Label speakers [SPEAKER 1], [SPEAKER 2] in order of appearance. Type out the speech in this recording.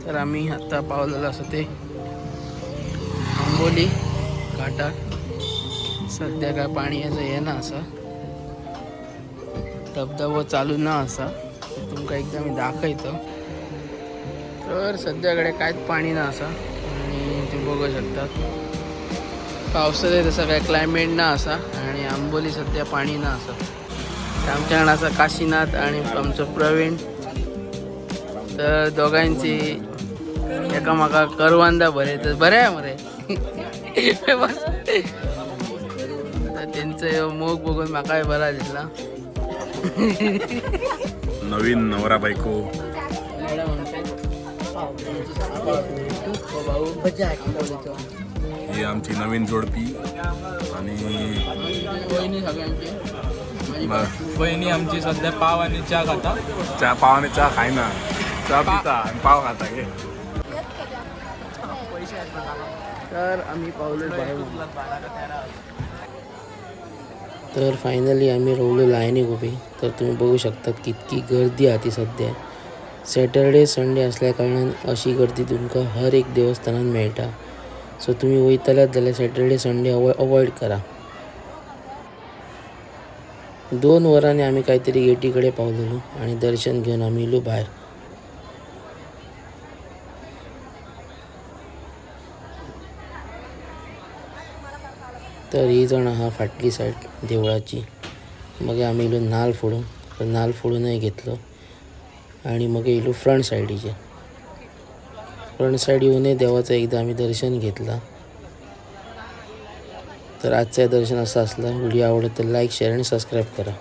[SPEAKER 1] तर आम्ही आता पावलेलं असं ते आंबोली घाटात. सध्या काय पाणी याचं ये ना असा धबधबा चालू ना असा तुमका एकदा मी दाखवतो. तर सध्याकडे काहीच पाणी ना असा आणि तुम्ही बघू शकतात पावसाळ्यात तसं काय क्लायमेट ना असा आणि आंबोली सध्या पाणी ना असा. आमच्याकडे असा काशीनाथ आणि आमचं प्रवीण तर दोघांची एकामेका करवंदा बरे तर बरे आहे मरे. बस त्यांचं मोग बघून माका बरा दिसला.
[SPEAKER 2] नवीन नवरा बायको ही आमची नवीन जोडपी आणि
[SPEAKER 3] वहिनी आमची सध्या पाव आणि चहा खाता.
[SPEAKER 2] चहा पाव आणि चहा खाय ना चहा पिता आणि पाव खाता घे.
[SPEAKER 1] तर आम्ही पावलो बाहेर. तर फायनली आम्ही रोवलो लाईनी उभी. तर तुम्ही बघू शकता कितकी गर्दी आहे ती सध्या. सॅटर्डे संडे असल्या कारणान अशी गर्दी तुमका हर एक देवस्थानात मेळटा. सो तुम्ही वयतल्यात जाल्यार सॅटर्डे संडे अवॉइड करा. 2 वरांनी आम्ही काहीतरी गेटीकडे पावलेलो आणि दर्शन घेऊन आम्ही इलो बाहेर. तर ही जण हा फाटली साईड देवळाची. मग आम्ही इलो नाल फोडून तर नाल फोडूनही घेतलो आणि मग इलो फ्रंट साईडीचे. फ्रंट साईड येऊनही देवाचं एकदा आम्ही दर्शन घेतला. तर आजचं दर्शन असं असलं. व्हिडिओ आवडत तर लाईक शेअर आणि सबस्क्राईब करा.